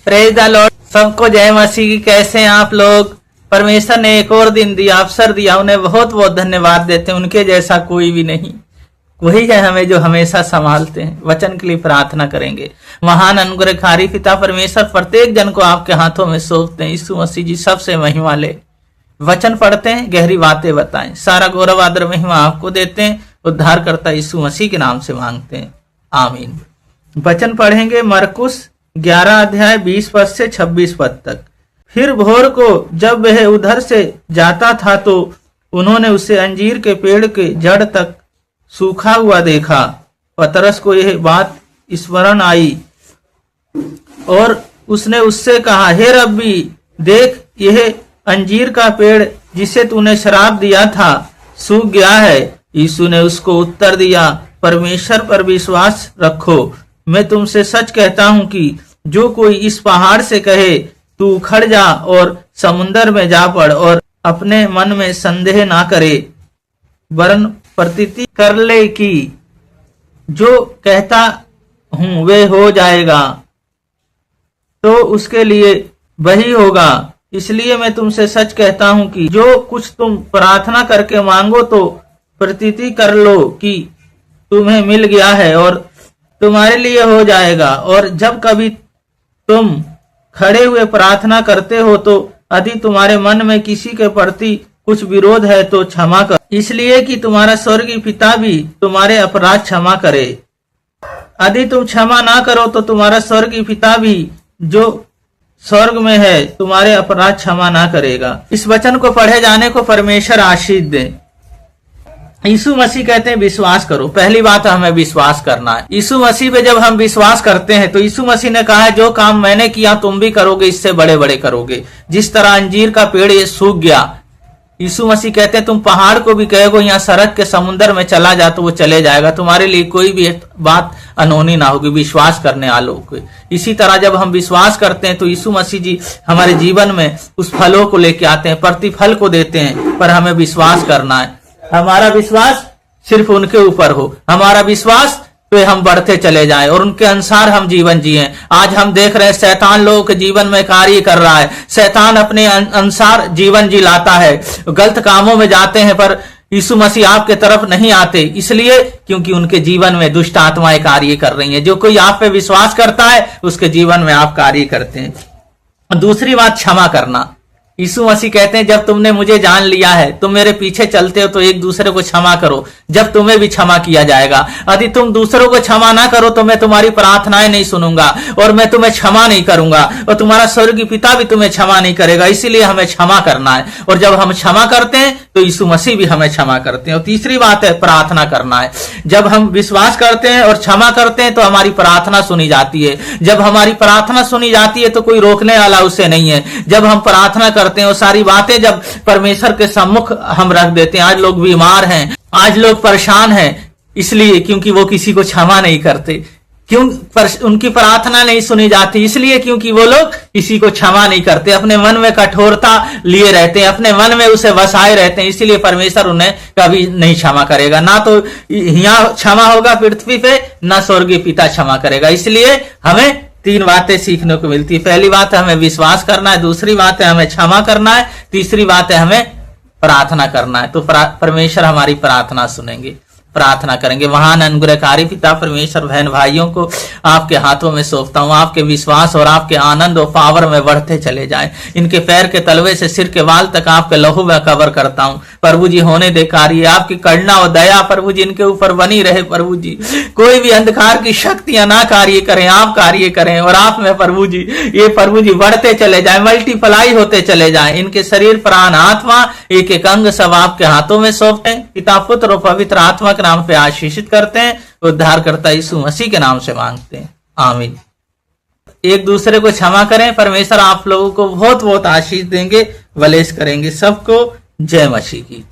Praise the Lord. सबको जय मसीह की। कैसे हैं आप लोग? परमेश्वर ने एक और दिन दिया, अवसर दिया, उन्हें बहुत बहुत धन्यवाद देते हैं। उनके जैसा कोई भी नहीं, वही है हमें जो हमेशा संभालते हैं। वचन के लिए प्रार्थना करेंगे। महान अनुग्रहकारी पिता परमेश्वर प्रत्येक जन को आपके हाथों में सौंपते हैं। यीशु मसीह जी सबसे महिमा ले। वचन पढ़ते हैं, गहरी बातें बताएं। सारा गौरव आदर महिमा आपको देते हैं। उद्धार करता यीशु मसीह के नाम से मांगते हैं, आमीन। वचन पढ़ेंगे मरकुस 11 अध्याय 20 पद से 26 पद तक। फिर भोर को जब वह उधर से जाता था तो उन्होंने उसे अंजीर के पेड़ के जड़ तक सूखा हुआ देखा। पतरस को यह बात स्मरण आई और उसने उससे कहा, हे रब्बी, देख, यह अंजीर का पेड़ जिसे तूने शराब दिया था सूख गया है। यीशु ने उसको उत्तर दिया, परमेश्वर पर विश्वास रखो। मैं तुमसे सच कहता हूं कि जो कोई इस पहाड़ से कहे तू उखड़ जा और समुन्दर में जा पड़ और अपने मन में संदेह ना करे वरन प्रतीति कर ले कि जो कहता हूं वे हो जाएगा, तो उसके लिए वही होगा। इसलिए मैं तुमसे सच कहता हूं कि जो कुछ तुम प्रार्थना करके मांगो तो प्रतीति कर लो कि तुम्हें मिल गया है और तुम्हारे लिए हो जाएगा। और जब कभी तुम खड़े हुए प्रार्थना करते हो तो यदि तुम्हारे मन में किसी के प्रति कुछ विरोध है तो क्षमा करो, इसलिए कि तुम्हारा स्वर्गीय पिता भी तुम्हारे अपराध क्षमा करे। यदि तुम क्षमा ना करो तो तुम्हारा स्वर्गीय पिता भी जो स्वर्ग में है तुम्हारे अपराध क्षमा ना करेगा। इस वचन को पढ़े जाने को परमेश्वर आशीष दे। यीशु मसीह कहते हैं विश्वास करो। पहली बात हमें विश्वास करना है। यीशु मसीह पे जब हम विश्वास करते हैं तो यीशु मसीह ने कहा है, जो काम मैंने किया तुम भी करोगे, इससे बड़े बड़े करोगे। जिस तरह अंजीर का पेड़ ये सूख गया, यीशु मसीह कहते हैं तुम पहाड़ को भी कहोगे यहाँ सड़क के समुद्र में चला जा तो वो चले जाएगा। तुम्हारे लिए कोई भी बात अनहोनी ना होगी विश्वास करने वालों को। इसी तरह जब हम विश्वास करते हैं तो यीशु मसीह जी हमारे जीवन में उस फलों को लेके आते हैं, प्रतिफल को देते हैं। पर हमें विश्वास करना है। हमारा विश्वास सिर्फ उनके ऊपर हो, हमारा विश्वास पे हम बढ़ते चले जाएं और उनके अनुसार हम जीवन जिएं। आज हम देख रहे हैं शैतान लोगों के जीवन में कार्य कर रहा है। शैतान अपने अनुसार जीवन जिलाता है, गलत कामों में जाते हैं, पर यीशु मसीह आपके तरफ नहीं आते, इसलिए क्योंकि उनके जीवन में दुष्ट आत्माएं कार्य कर रही हैं। जो कोई आप पे विश्वास करता है उसके जीवन में आप कार्य करते हैं। दूसरी बात, क्षमा करना। यीशु मसीह कहते हैं जब तुमने मुझे जान लिया है, तुम मेरे पीछे चलते हो तो एक दूसरे को क्षमा करो, जब तुम्हें भी क्षमा किया जाएगा। यदि तुम दूसरों को क्षमा ना करो तो मैं तुम्हारी प्रार्थनाएं नहीं सुनूंगा और मैं तुम्हें क्षमा नहीं करूंगा और तुम्हारा स्वर्गीय पिता भी तुम्हें क्षमा नहीं करेगा। इसीलिए हमें क्षमा करना है और जब हम क्षमा करते हैं तो यीशु मसीह भी हमें क्षमा करते हैं। और तीसरी बात है प्रार्थना करना है। जब हम विश्वास करते हैं और क्षमा करते हैं तो हमारी प्रार्थना सुनी जाती है। जब हमारी प्रार्थना सुनी जाती है तो कोई रोकने वाला उसे नहीं है। जब हम प्रार्थना करते हैं और सारी बातें जब परमेश्वर के सम्मुख हम रख देते हैं। आज लोग बीमार हैं, आज लोग परेशान हैं, इसलिए क्योंकि वो किसी को क्षमा नहीं करते। क्यों? उनकी प्रार्थना नहीं सुनी जाती, इसलिए क्योंकि वो लोग किसी को क्षमा नहीं करते, अपने मन में कठोरता लिए रहते हैं, अपने मन में उसे बसाए रहते हैं। इसीलिए परमेश्वर उन्हें कभी नहीं क्षमा करेगा। ना तो यहाँ क्षमा होगा पृथ्वी पे, ना स्वर्गीय पिता क्षमा करेगा। इसलिए हमें तीन बातें सीखने को मिलती है। पहली बात है हमें विश्वास करना है, दूसरी बात है हमें क्षमा करना है, तीसरी बात है हमें प्रार्थना करना है। तो परमेश्वर हमारी प्रार्थना सुनेंगे। प्रार्थना करेंगे। महान अनुग्रहकारी पिता परमेश्वर, बहन भाइयों को आपके हाथों में सौंपता हूँ। आपके विश्वास और आपके आनंद और पावर में बढ़ते चले जाएं। इनके पैर के तलवे से सिर के बाल तक आपके लहू में कवर करता हूँ। प्रभु जी होने दे कार्य, आपकी करुणा और दया प्रभु जी इनके ऊपर बनी रहे। प्रभु जी कोई भी अंधकार की शक्तियां ना कार्य करें, आप कार्य करें और आप में प्रभु जी ये प्रभु जी बढ़ते चले जाए, मल्टीप्लाई होते चले जाए। इनके शरीर प्राण आत्मा एक एक अंग सब आपके हाथों में सौंपते हैं। पिता पुत्र और पवित्र आत्मा के नाम पे आशीषित करते हैं। उद्धार करता यीशु मसीह के नाम से मांगते हैं, आमीन। एक दूसरे को क्षमा करें। परमेश्वर आप लोगों को बहुत बहुत आशीष देंगे, वलेस करेंगे। सबको जय मसीह की।